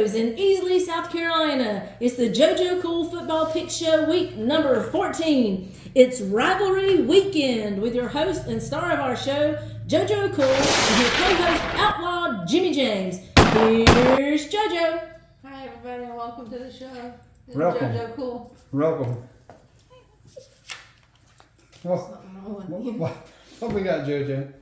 JoJo's in Easley, South Carolina. It's the JoJo Cool Football Pick Show week number 14. It's Rivalry Weekend with your host and star of our show, JoJo Cool, and your co-host, Outlaw Jimmy James. Here's JoJo. Hi everybody, and welcome to the show. This is Welcome. JoJo Cool. Welcome. What we got, JoJo?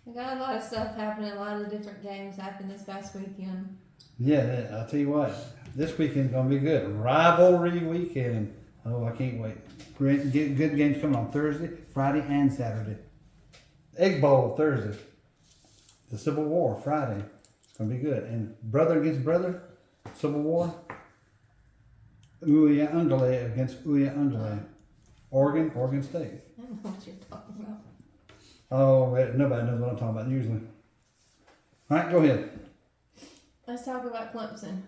We got a lot of stuff happening, a lot of different games happened this past weekend. Yeah, I'll tell you what. This weekend's gonna be good. Rivalry weekend. Oh, I can't wait. Great, good games coming on Thursday, Friday, and Saturday. Egg Bowl Thursday. The Civil War Friday. It's gonna be good. And brother against brother, Civil War. Ouya Undulé against Ouya Undulé. Oregon State. I don't know what you're talking about. Oh, wait, nobody knows what I'm talking about usually. All right, go ahead. Let's talk about Clemson.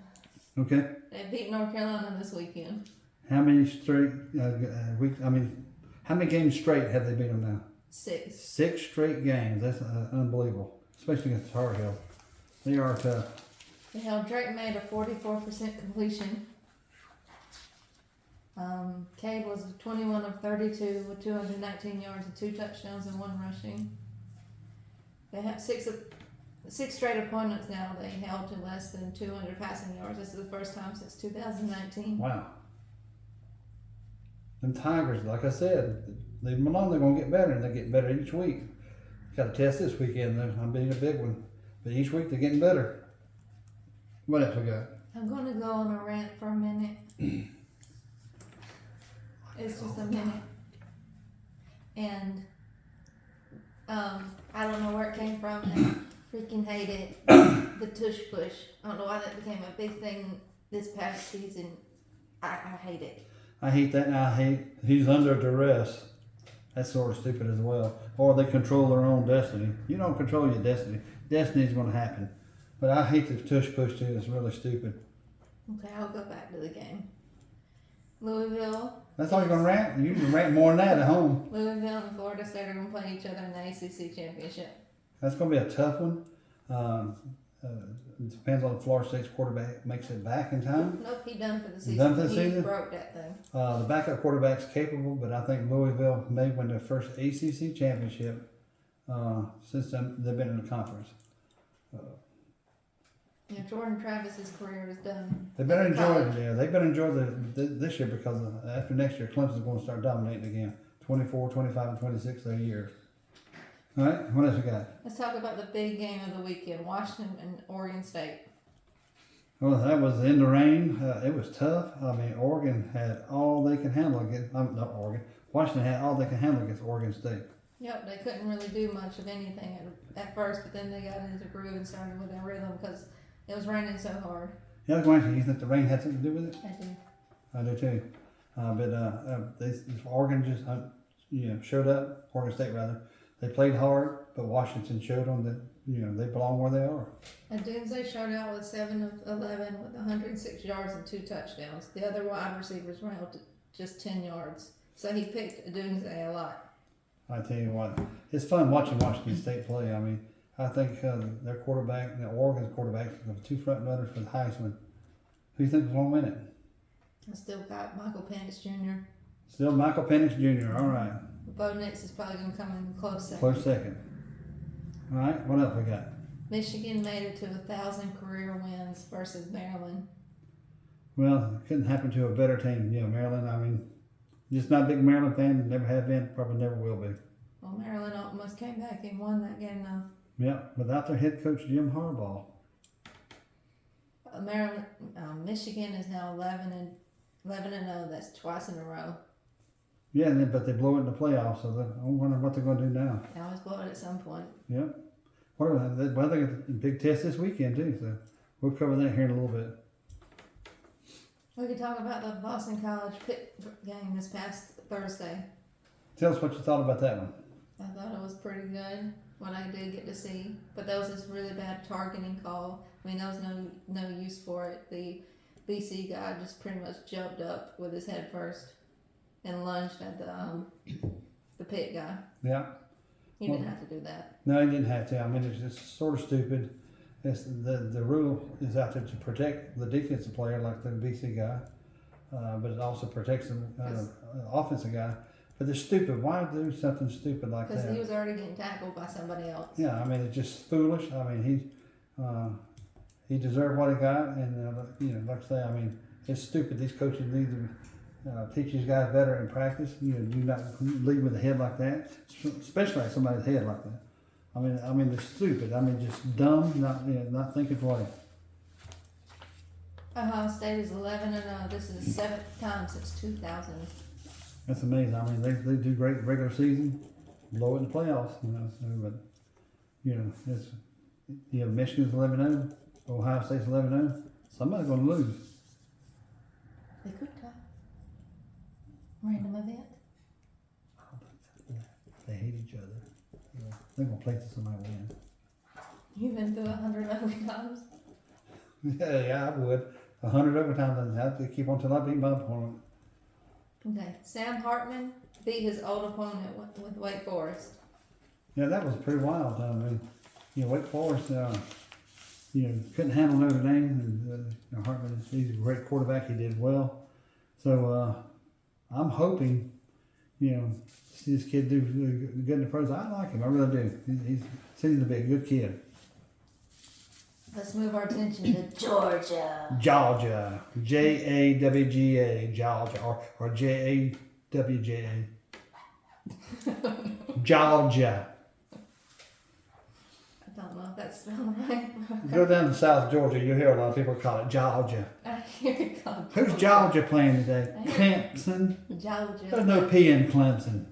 Okay. They beat North Carolina this weekend. How many straight how many games straight have they beat them now? 6. 6 straight games. That's unbelievable, especially against Tar Heel. They are tough. They held Drake made a 44% completion. Cade was 21 of 32 with 219 yards and 2 touchdowns and 1 rushing. They have 6 straight opponents now they held to less than 200 passing yards. This is the first time since 2019. Wow. Them Tigers, like I said, leave them alone. They're going to get better, and they get better each week. Got to test this weekend. I'm being a big one, but each week they're getting better. What else we got? I'm going to go on a rant for a minute. It's just a minute. And I don't know where it came from. I freaking hate it. The tush push. I don't know why that became a big thing this past season. I hate it. I hate that, and I hate he's under duress. That's sort of stupid as well. Or they control their own destiny. You don't control your destiny. Destiny's going to happen. But I hate the tush push too. It's really stupid. Okay, I'll go back to the game. Louisville. That's all you're going to rant? You can rant more than that at home. Louisville and Florida State are going to play each other in the ACC championship. That's going to be a tough one. It depends on if Florida State's quarterback makes it back in time. Nope, he done for the season. Done for the he season? broke that thing. The backup quarterback's capable, but I think Louisville may win their first ACC championship since they've been in the conference. Yeah, Jordan Travis's career is done. They better enjoy it. Yeah, they better enjoy this year because after next year, Clemson's going to start dominating again. 24, 25, and 26 their years. All right, what else we got? Let's talk about the big game of the weekend, Washington and Oregon State. Well, that was in the rain. It was tough. I mean, Oregon had all they can handle against. Not Oregon. Washington had all they can handle against Oregon State. Yep, they couldn't really do much of anything at first, but then they got into the groove and started with their rhythm because it was raining so hard. Yeah, I was wondering, you think the rain had something to do with it? I do. I do too. Oregon just showed up. Oregon State rather. They played hard, but Washington showed them that they belong where they are. And Doomsday showed out with 7 of 11 with 106 yards and 2 touchdowns. The other wide receivers ran out to just 10 yards. So he picked Doomsday a lot. I tell you what, it's fun watching Washington State play. I mean, I think their quarterback, Oregon's quarterback, the 2 front runners for the Heisman. Who do you think is going to win it? I still got Michael Penix Jr. Still Michael Penix Jr. All right. Bo Nix is probably going to come in close second. Close second. All right, what else we got? Michigan made it to 1,000 career wins versus Maryland. Well, it couldn't happen to a better team. Maryland, I mean, just not a big Maryland fan, never have been, probably never will be. Well, Maryland almost came back and won that game though. Yeah, without their head coach, Jim Harbaugh. Michigan is now 11 and 0. That's twice in a row. Yeah, but they blow it in the playoffs, so I'm wondering what they're going to do now. They always blow it at some point. Yeah. Well, they got a big test this weekend, too, so we'll cover that here in a little bit. We could talk about the Boston College Pitt game this past Thursday. Tell us what you thought about that one. I thought it was pretty good, what I did get to see. But there was this really bad targeting call. I mean, there was no use for it. The BC guy just pretty much jumped up with his head first and lunged at the Pitt guy. Yeah. He didn't have to do that. No, he didn't have to. I mean, it's just sort of stupid. It's the rule is out there to protect the defensive player, like the BC guy, but it also protects the offensive guy. But they're stupid. Why do something stupid like that? Because he was already getting tackled by somebody else. Yeah, I mean it's just foolish. I mean he deserved what he got, and like I say, I mean it's stupid. These coaches need to teach these guys better in practice. Do not lead with a head like that, especially like somebody's head like that. I mean they're stupid. I mean just dumb, not thinking twice. Ohio State is 11-0. This is the 7th time since 2000. That's amazing. I mean, they do great in regular season, blow it in the playoffs. But it's Michigan's 11-0, Ohio State's 11-0. Somebody's going to lose. They could tie. Random event. They hate each other. They're going to play till somebody win. You've been through 100 overtimes. Yeah, I would. 100 overtimes. I have to keep on till I beat my opponent. Okay, Sam Hartman beat his old opponent with Wake Forest. Yeah, that was pretty wild. I mean, Wake Forest, couldn't handle Notre Dame, and Hartman, he's a great quarterback. He did well. So I'm hoping, see this kid do good in the pros. I like him. I really do. He seems to be a good kid. Let's move our attention to Georgia. Georgia. Jawga. Georgia. Or Jawja. Georgia. I don't know if that's spelled right. Go down to South Georgia, you'll hear a lot of people call it Georgia. I hear it called Who's Georgia playing today? Clemson? Georgia. There's no P in Clemson.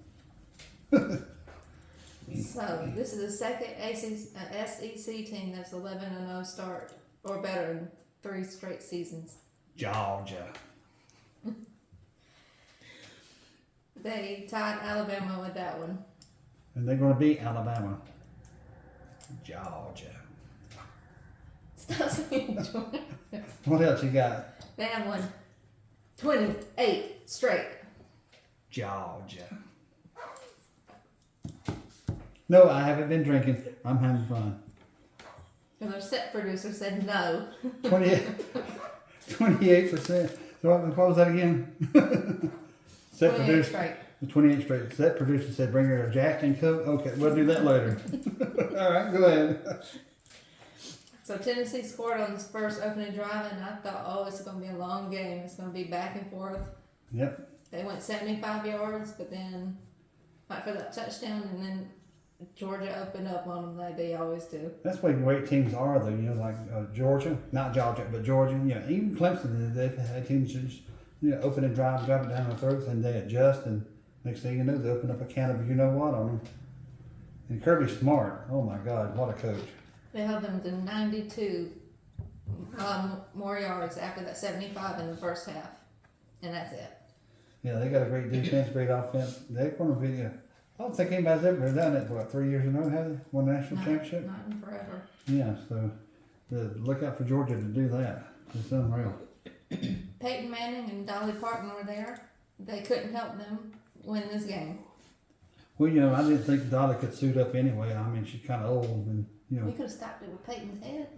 So, this is the second SEC team that's 11-0 start, or better in 3 straight seasons. Georgia. They tied Alabama with that one. And they're going to beat Alabama. Georgia. Stop saying Georgia. What else you got? They have won 28 straight. Georgia. No, I haven't been drinking. I'm having fun. And their set producer said no. 28%. So what was that again? Set 28 producer. straight. 28 straight. Set producer said bring her a Jack and Coke. Okay, we'll do that later. All right, go ahead. So Tennessee scored on this first opening drive, and I thought, oh, it's going to be a long game. It's going to be back and forth. Yep. They went 75 yards, but then went for that touchdown, and then Georgia opened up on them like they always do. That's what great teams are, though. Like Georgia, not Georgia, but Georgia. Even Clemson, they've had teams just open and drive it down their throats, and they adjust, and next thing you know, they open up a can of what on them. And Kirby Smart, oh my God, what a coach! They held them to 92 more yards after that 75 in the first half, and that's it. Yeah, they got a great defense, great offense. They're going to be. I don't think anybody's ever done it. What, 3 years in a row? Have they won the national championship? Not in forever. Yeah, so look out for Georgia to do that. It's unreal. Peyton Manning and Dolly Parton were there. They couldn't help them win this game. Well, I didn't think Dolly could suit up anyway. I mean, she's kind of old, and We could have stopped it with Peyton's head.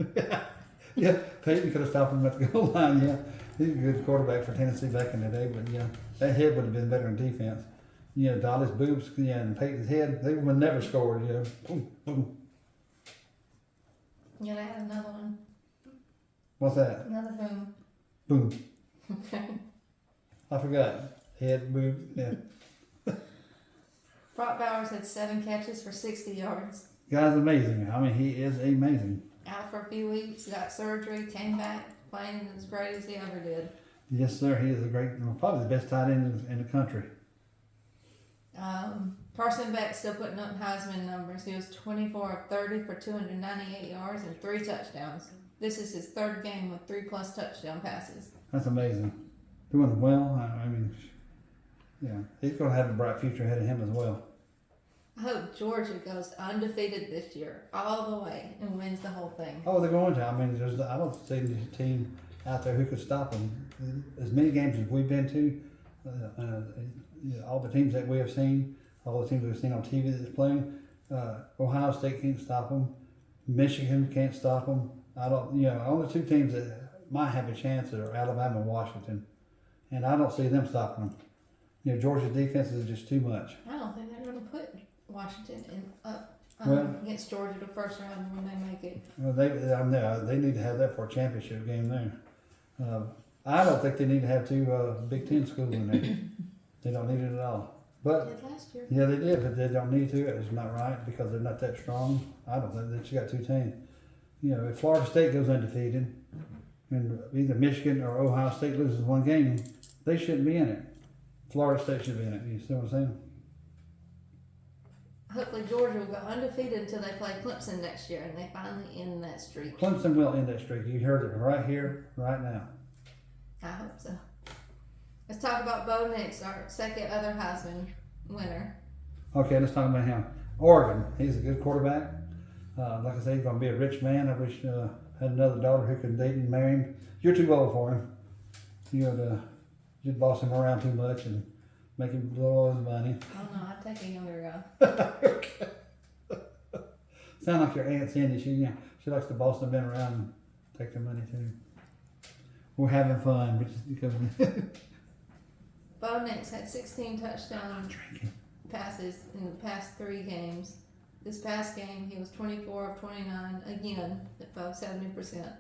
Yeah, Peyton could have stopped him at the goal line. Yeah, he's a good quarterback for Tennessee back in the day. But that head would have been better in defense. Dolly's boobs, and Peyton's head, they would have never scored. Boom, boom. Yeah, they had another one. What's that? Another boom. Boom. Okay. I forgot. Head, boobs. Yeah. Brock Bowers had 7 catches for 60 yards. Guy's amazing. I mean, he is amazing. Out for a few weeks, got surgery, came back, playing as great as he ever did. Yes, sir. He is a great, probably the best tight end in the country. Carson Beck still putting up Heisman numbers. He was 24 of 30 for 298 yards and 3 touchdowns. This is his 3rd game with 3+ touchdown passes. That's amazing. Doing well. I mean, he's going to have a bright future ahead of him as well. I hope Georgia goes undefeated this year, all the way, and wins the whole thing. Oh, they're going to. I mean, I don't see a team out there who could stop them. As many games as we've been to, all the teams that we have seen, all the teams we've seen on TV that's playing, Ohio State can't stop them. Michigan can't stop them. I don't, only two teams that might have a chance are Alabama and Washington, and I don't see them stopping them. Georgia's defense is just too much. I don't think they're going to put Washington up Well- against Georgia the first round when they make it. Well, they need to have that for a championship game there. I don't think they need to have two Big Ten schools in there. They don't need it at all. But Did last year. yeah, they did, but they don't need to. It's not right because they're not that strong. I don't think they just got two teams. If Florida State goes undefeated, and either Michigan or Ohio State loses one game, they shouldn't be in it. Florida State should be in it. You see what I'm saying? Hopefully Georgia will go undefeated until they play Clemson next year and they finally end that streak. Clemson will end that streak. You heard it right here, right now. I hope so. Let's talk about Bo Nix, our second other Heisman winner. Okay, let's talk about him. Oregon, he's a good quarterback. Like I said, he's going to be a rich man. I wish I had another daughter who could date and marry him. You're too old for him. You'd boss him around too much and make him blow all his money. Oh no, I'd take a younger guy. Sound like your Aunt Cindy. She likes to boss the men around and take their money too. We're having fun. Because Bo Nix had 16 touchdown passes in the past 3 games. This past game, he was 24 of 29, again, above 70%,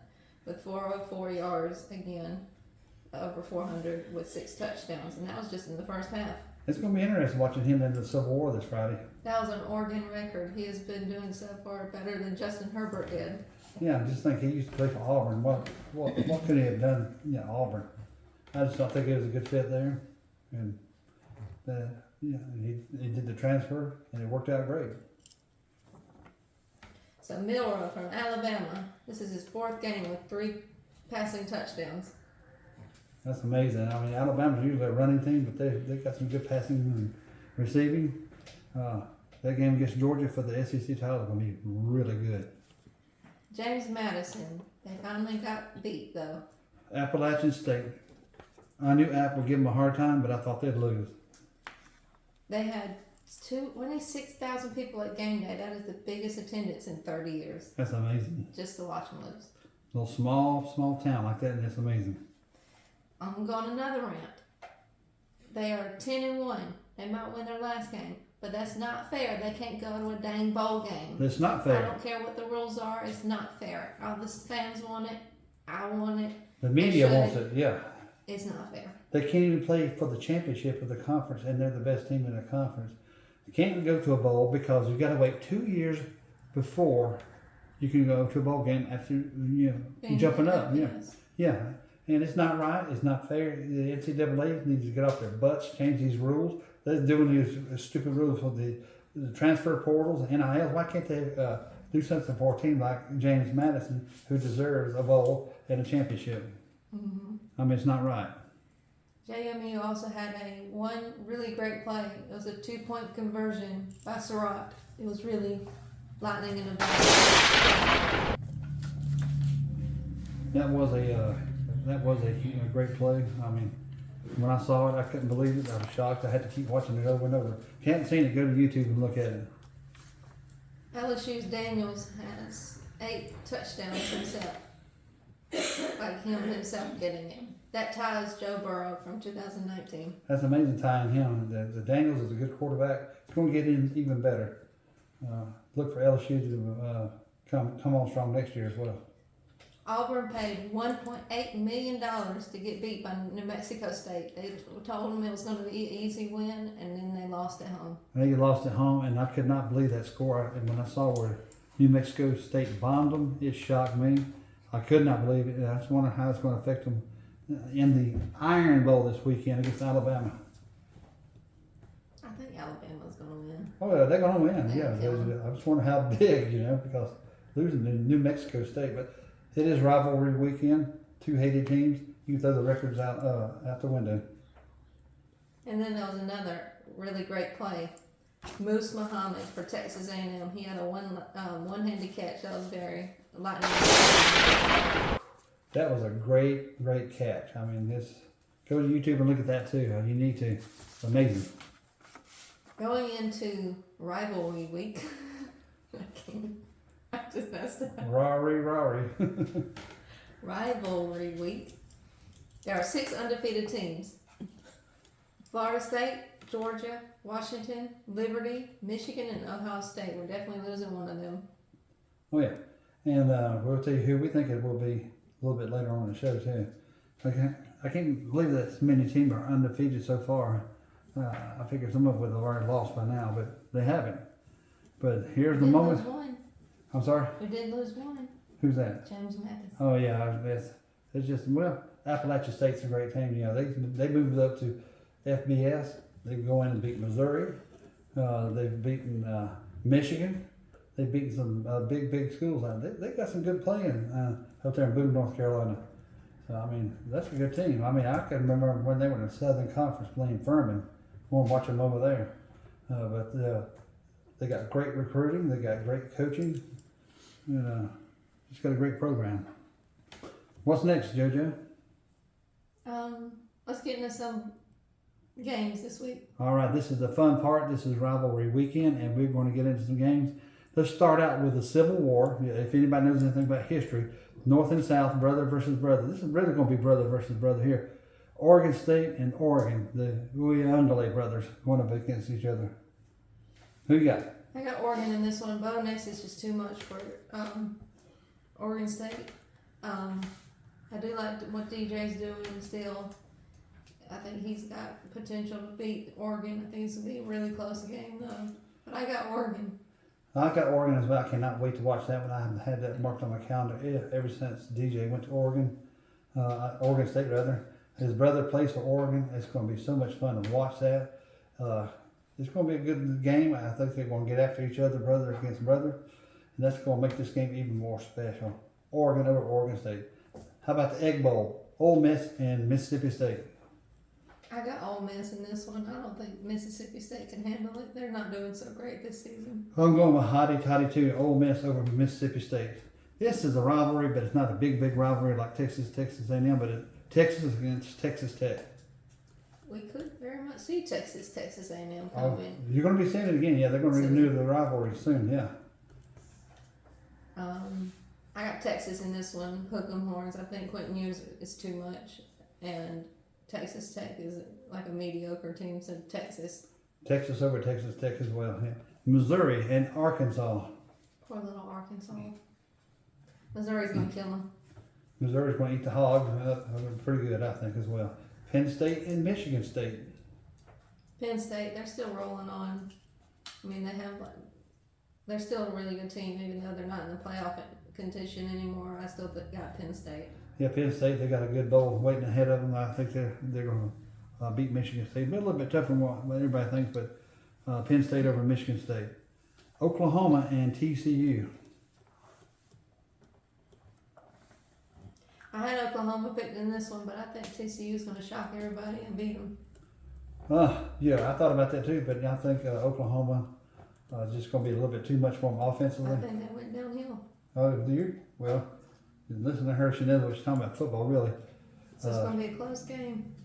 with 404 yards, again, over 400, with 6 touchdowns, and that was just in the first half. It's going to be interesting watching him in the Civil War this Friday. That was an Oregon record. He has been doing so far better than Justin Herbert did. Yeah, I just think he used to play for Auburn. What could he have done? Auburn. I just don't think he was a good fit there, and he did the transfer, and it worked out great. So Milroe from Alabama, this is his 4th game with 3 passing touchdowns. That's amazing. I mean, Alabama's usually a running team, but they got some good passing and receiving. That game against Georgia for the SEC title is going to be really good. James Madison, they finally got beat though. Appalachian State. I knew App would give them a hard time, but I thought they'd lose. They had 26,000 people at game day. That is the biggest attendance in 30 years. That's amazing. Just to watch them lose. A little small town like that, and it's amazing. I'm going another rant. They are 10-1. They might win their last game, but that's not fair. They can't go to a dang bowl game. It's not I fair. don't care what the rules are. It's not fair. All the fans want it. I want it. The media They wants should. it, yeah. It's not fair. They can't even play for the championship of the conference, and they're the best team in the conference. You can't even go to a bowl because you've got to wait 2 years before you can go to a bowl game after jumping up. Yes. Yeah, and it's not right. It's not fair. The NCAA needs to get off their butts, change these rules. They're doing these stupid rules for the transfer portals, NIL. Why can't they do something for a team like James Madison, who deserves a bowl and a championship? Mm-hmm. I mean, it's not right. JMU also had one really great play. It was a 2-point conversion by Surratt. It was really lightning in a bottle. That was a great play. I mean, when I saw it, I couldn't believe it. I was shocked. I had to keep watching it over and over. If you haven't seen it, go to YouTube and look at it. LSU's Daniels has 8 touchdowns himself. Like himself getting it. That ties Joe Burrow from 2019. That's amazing tying him. The Daniels is a good quarterback. It's going to get in even better. Look for LSU to come on strong next year as well. Auburn paid $1.8 million to get beat by New Mexico State. They told them it was going to be an easy win, and then they lost at home. They lost at home, and I could not believe that score. And when I saw where New Mexico State bombed them, it shocked me. I could not believe it. I just wonder how it's going to affect them in the Iron Bowl this weekend against Alabama. I think Alabama's going to win. Oh, yeah, they're going to win. They Yeah, kill 'em. I just wonder how big, because losing to New Mexico State, but it is rivalry weekend. 2 hated teams. You can throw the records out the window. And then there was another really great play. Moose Muhammad for Texas A&M. He had a one-handed catch. That was very lightning. That was a great catch. I mean, go to YouTube and look at that too. You need to. It's amazing. Going into rivalry week. I just messed up. Rory. Rivalry week. There are 6 undefeated teams. Florida State, Georgia, Washington, Liberty, Michigan, and Ohio State. We're definitely losing one of them. Oh yeah, and we'll tell you who we think it will be a little bit later on in the show too. I can't believe that so many teams are undefeated so far. I figure some of them would have already lost by now, but they haven't. But here's the moment. We did lose one. I'm sorry. We did lose one. Who's that? James Mathis. Oh yeah, it's just Appalachian State's a great team. You know, they moved up to FBS. They go in and beat Missouri. They've beaten Michigan. They've beaten some big schools. They got some good playing up there in Boone, North Carolina. So I mean, that's a good team. I mean, I can remember when they were in the Southern Conference playing Furman. Going to watch them over there. But they got great recruiting. They got great coaching. And just got a great program. What's next, JoJo? Let's get into some games this week. All right, this is the fun part. This is rivalry weekend, and we're going to get into some games. Let's start out with the Civil War. If anybody knows anything about history, North and South, brother versus brother. This is really going to be brother versus brother here. Oregon State and Oregon, the Ungale brothers, going up against each other. Who you got? I got Oregon in this one. Bo Nix is just too much for Oregon State. I do like what DJ's doing still. I think he's got potential to beat Oregon. I think it's going to be a really close game, though. But I got Oregon. I got Oregon as well. I cannot wait to watch that one. I have had that marked on my calendar ever since DJ went to Oregon, Oregon State rather. His brother plays for Oregon. It's going to be so much fun to watch that. It's going to be a good game. I think they're going to get after each other, brother against brother. And that's going to make this game even more special. Oregon over Oregon State. How about the Egg Bowl? Ole Miss and Mississippi State. I got Ole Miss in this one. I don't think Mississippi State can handle it. They're not doing so great this season. I'm going with Hottie Toddy too. Ole Miss over Mississippi State. This is a rivalry, but it's not a big rivalry like Texas A&M, but Texas against Texas Tech. We could very much see Texas A&M come in. You're going to be seeing it again. Yeah, they're going to renew the rivalry soon. Yeah. I got Texas in this one. Hook 'em horns. I think Quentin Ewers is too much, and Texas Tech is like a mediocre team. So Texas over Texas Tech as well. Yeah. Missouri and Arkansas. Poor little Arkansas. Missouri's gonna kill them. Missouri's going to eat the hog. Pretty good, I think, as well. Penn State and Michigan State. Penn State, they're still rolling on. I mean, they're still a really good team, even though they're not in the playoff contention anymore. I still got Penn State. Yeah, Penn State, they got a good bowl waiting ahead of them. I think they're going to beat Michigan State. But a little bit tougher than what everybody thinks, but Penn State over Michigan State. Oklahoma and TCU. I had Oklahoma picked in this one, but I think TCU is going to shock everybody and beat them. Yeah, I thought about that too, but I think Oklahoma is just going to be a little bit too much for them offensively. I think they went downhill. Oh, do you? Well, listen to her. She knows what she's talking about football, really. So it's going to be a close game.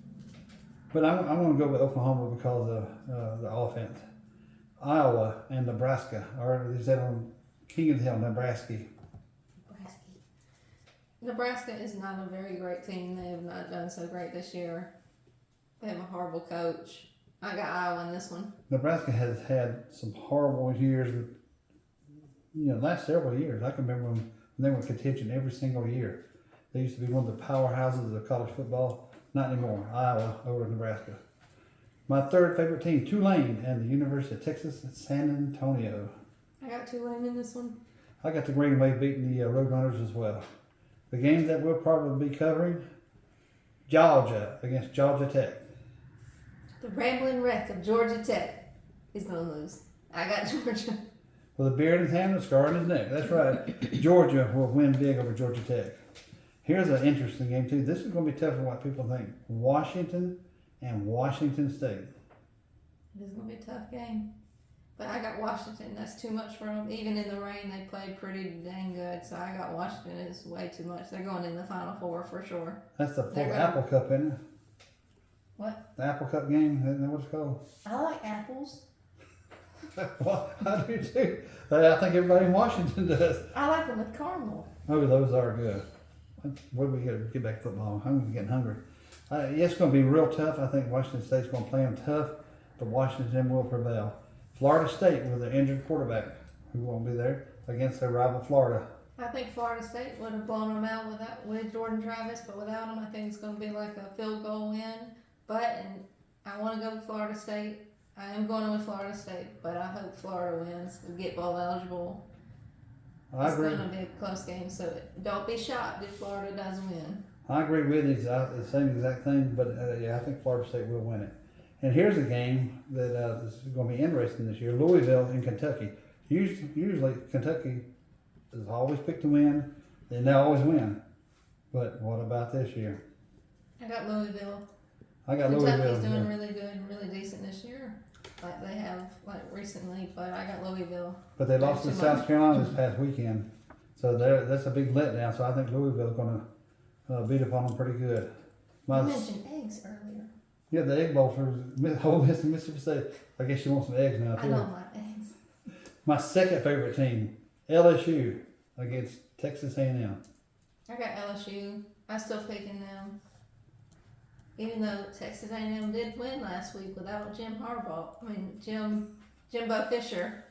But I'm going to go with Oklahoma because of the offense. Iowa and Nebraska, or is that on King of the Hill, Nebraska? Nebraska is not a very great team. They have not done so great this year. They have a horrible coach. I got Iowa in this one. Nebraska has had some horrible years. Last several years. I can remember when they were in contention every single year. They used to be one of the powerhouses of college football. Not anymore. Iowa over Nebraska. My third favorite team, Tulane and the University of Texas at San Antonio. I got Tulane in this one. I got the Green Wave beating the Roadrunners as well. The game that we'll probably be covering, Georgia against Georgia Tech. The rambling wreck of Georgia Tech is going to lose. I got Georgia. With a beard in his hand and a scar on his neck. That's right. Georgia will win big over Georgia Tech. Here's an interesting game, too. This is going to be tougher than what people think. Washington and Washington State. This is going to be a tough game. But I got Washington. That's too much for them. Even in the rain, they played pretty dang good. So I got Washington. It's way too much. They're going in the Final Four for sure. That's the full Apple Cup, isn't it? What? The Apple Cup game? Isn't that what it's called? I like apples. Well, I do too. I think everybody in Washington does. I like them with caramel. Oh, those are good. Where do we get back to football? I'm getting hungry. It's going to be real tough. I think Washington State's going to play them tough, but Washington will prevail. Florida State with an injured quarterback who won't be there against their rival Florida. I think Florida State would have blown them out with Jordan Travis, but without him, I think it's going to be like a field goal win. And I want to go with Florida State. I am going with Florida State, but I hope Florida wins to get bowl eligible. I agree. It's going to be a close game, so don't be shocked if Florida does win. I agree with you. It's the same exact thing, but yeah, I think Florida State will win it. And here's a game that is going to be interesting this year: Louisville and Kentucky. Usually Kentucky is always picked to win, and they always win. But what about this year? I got Louisville. I got Kentucky's Louisville. doing really good and really decent this year, like they have recently. But I got Louisville. But they lost to South Carolina this past weekend, so that's a big letdown. So I think Louisville's going to beat up on them pretty good. You mentioned eggs earlier. Yeah, the Egg Bowl for Ole Miss and Mississippi State. I guess you want some eggs now too. I don't like eggs. My second favorite team, LSU against Texas A&M. I got LSU. I'm still picking them. Even though Texas A&M did win last week without Jimbo Fisher,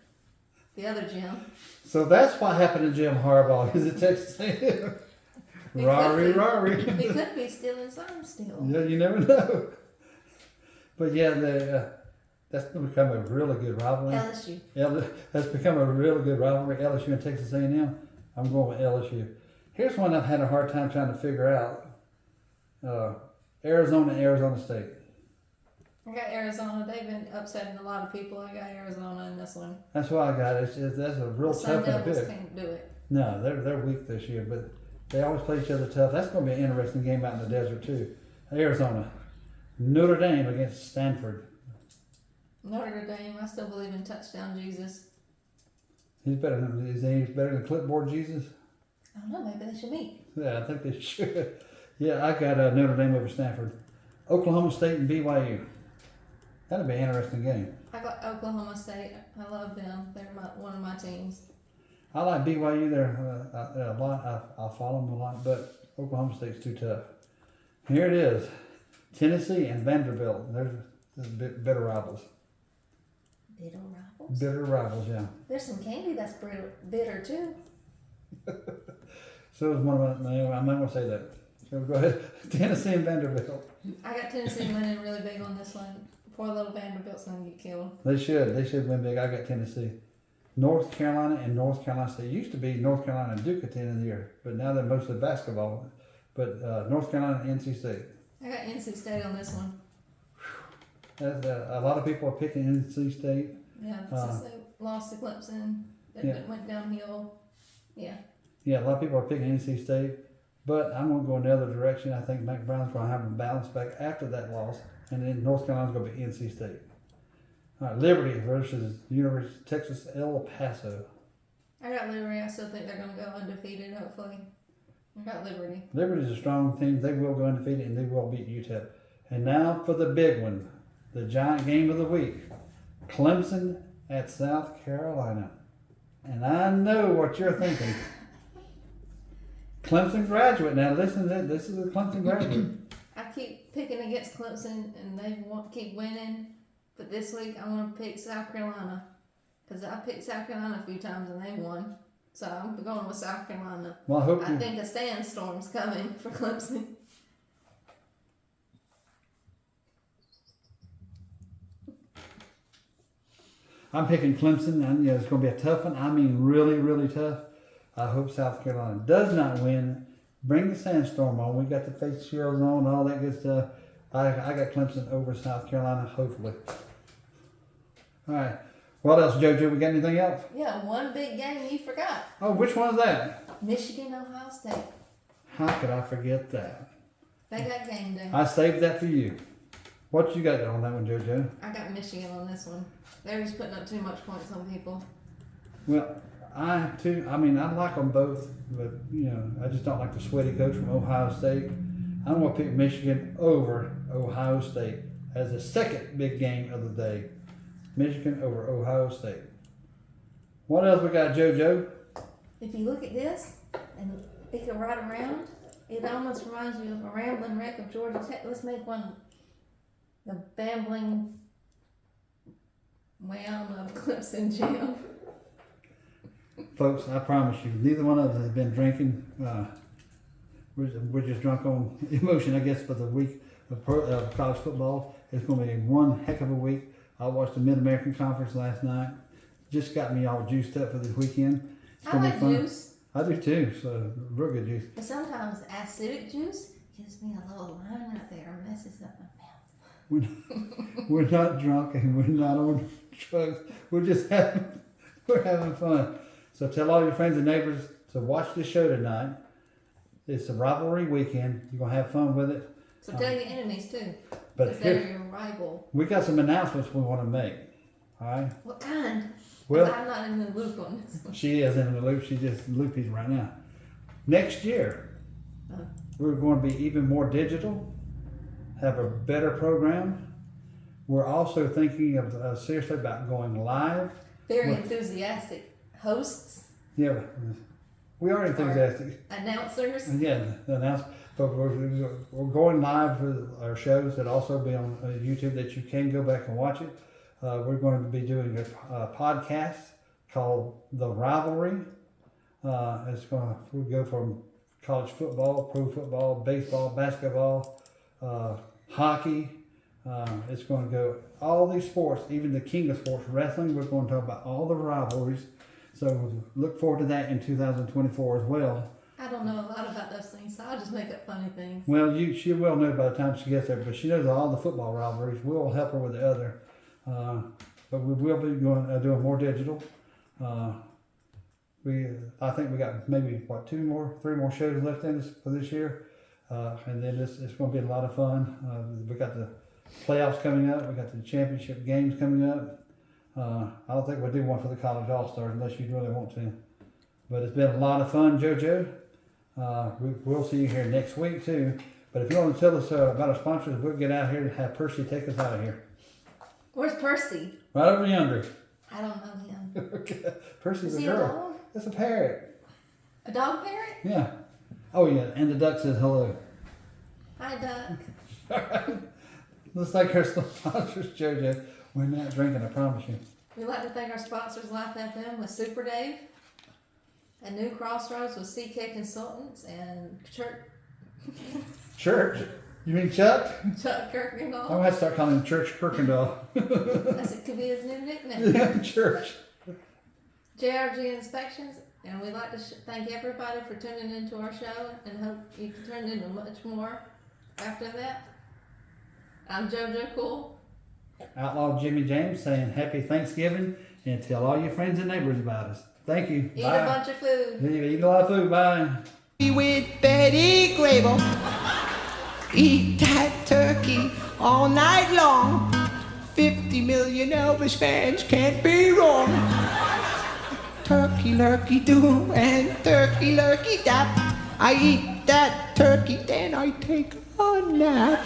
the other Jim. So that's what happened to Jim Harbaugh. Is it Texas A&M? Rory. He could be stealing some still. Yeah, you never know. But yeah, that's become a really good rivalry. LSU. That's become a really good rivalry. LSU and Texas A&M. I'm going with LSU. Here's one I've had a hard time trying to figure out. Arizona and Arizona State. I got Arizona. They've been upsetting a lot of people. I got Arizona in this one. That's what I got. That's a real The tough Sun one to Devils pick. can't do it. No, they're weak this year, but they always play each other tough. That's going to be an interesting game out in the desert too. Arizona, Notre Dame against Stanford. Notre Dame. I still believe in touchdown Jesus. Is he better than clipboard Jesus? I don't know. Maybe they should meet. Yeah, I think they should. Yeah, I got Notre Dame over Stanford. Oklahoma State and BYU. That'll be an interesting game. I got Oklahoma State. I love them. They're one of my teams. I like BYU there a lot. I follow them a lot, but Oklahoma State's too tough. Here it is. Tennessee and Vanderbilt. There's bitter rivals. Bitter rivals? Bitter rivals, yeah. There's some candy that's bitter too. So is one of my, I'm not going to say that. So go ahead. Tennessee and Vanderbilt. I got Tennessee winning really big on this one. Poor little Vanderbilt's going to get killed. They should win big. I got Tennessee. North Carolina and North Carolina State. It used to be North Carolina and Duke at the end of the year, but now they're mostly basketball. But North Carolina and NC State. I got NC State on this one. A lot of people are picking NC State. Yeah, since they lost to Clemson, it went downhill. Yeah. Yeah, a lot of people are picking NC State, but I'm going to go in the other direction. I think Mac Brown's going to have a bounce back after that loss, and then North Carolina's going to be NC State. All right, Liberty versus University of Texas El Paso. I got Liberty. I still think they're going to go undefeated, hopefully. I got Liberty. Liberty's a strong team. They will go undefeated, and they will beat UTEP. And now for the big one, the giant game of the week. Clemson at South Carolina. And I know what you're thinking. Clemson graduate. Now listen to this. This is a Clemson graduate. I keep picking against Clemson, and they keep winning. But this week, I want to pick South Carolina. Because I picked South Carolina a few times, and they won. So I'm going with South Carolina. Well, I think a sandstorm's coming for Clemson. I'm picking Clemson, and it's going to be a tough one. I mean, really, really tough. I hope South Carolina does not win. Bring the sandstorm on. We got the face shields on, all that good stuff. I got Clemson over South Carolina, hopefully. All right. What else, JoJo? We got anything else? Yeah, one big game you forgot. Oh, which one is that? Michigan, Ohio State. How could I forget that? They got game day. I saved that for you. What you got on that one, JoJo? I got Michigan on this one. They're just putting up too much points on people. Well, I like them both, but, I just don't like the sweaty coach from Ohio State. I'm going to pick Michigan over Ohio State as the second big game of the day. Michigan over Ohio State. What else we got, JoJo? If you look at this and it can ride around, it almost reminds you of a rambling wreck of Georgia Tech. Let's make one the bambling wham of Clemson Jam. Folks, I promise you, neither one of us has been drinking. We're just drunk on emotion, I guess, for the week of college football. It's going to be one heck of a week. I watched the Mid-American Conference last night. Just got me all juiced up for this weekend. It's I gonna be like fun. juice, I do too, so real good juice. but sometimes acidic juice gives me a little line right there and messes up my mouth. We're not drunk and we're not on drugs. We're having fun. So tell all your friends and neighbors to watch the show tonight. It's a rivalry weekend. You're gonna have fun with it. So tell your enemies too, But because they're here, your rival. we got some announcements we want to make. All right. What kind? Well, I'm not in the loop on this one. she is in the loop. She's just loopy right now. Next year, we're going to be even more digital, have a better program. We're also thinking of seriously about going live. Very Well- enthusiastic hosts, Yeah, we are enthusiastic. announcers. Yeah, the announcement. But we're going live for our shows that also be on YouTube that you can go back and watch it. We're going to be doing a podcast called The Rivalry. We'll go from college football, pro football, baseball, basketball, hockey. It's going to go all these sports, even the king of sports, wrestling. We're going to talk about all the rivalries. So look forward to that in 2024 as well. I don't know a lot about those things, so I'll just make up funny things. Well, she will know by the time she gets there, but she knows all the football rivalries. We'll help her with the other. But we will be doing more digital. I think we got maybe three more shows left in us for this year, and then it's going to be a lot of fun. We got the playoffs coming up. We got the championship games coming up. I don't think we'll do one for the college all-stars unless you really want to. But it's been a lot of fun, JoJo. We'll see you here next week too. But if you want to tell us about our sponsors, we'll get out here and have Percy take us out of here. Where's Percy? Right over yonder. I don't know him. Okay. Percy's Is a he girl. a dog? It's a parrot. A dog parrot? Yeah. Oh yeah, and the duck says hello. Hi, duck. Let's thank our sponsors, JoJo. We're not drinking, I promise you. We'd like to thank our sponsors, Life FM with Super Dave, and New Crossroads with CK Consultants, and Church? You mean Chuck? Chuck I'm Kirkendall. gonna have to start calling him Church Kirkendall. It could be his new nickname. Yeah, Church. JRG Inspections, and we'd like to thank everybody for tuning into our show, and hope you can turn into much more after that. I'm JoJo Cool. Outlaw Jimmy James saying happy Thanksgiving and tell all your friends and neighbors about us. Thank you. Eat Bye. a bunch of food. Eat a lot of food. Bye. With Betty Grable, eat that turkey all night long. 50 million Elvis fans can't be wrong. Turkey lurkey do and turkey lurkey dap. I eat that turkey, then I take a nap.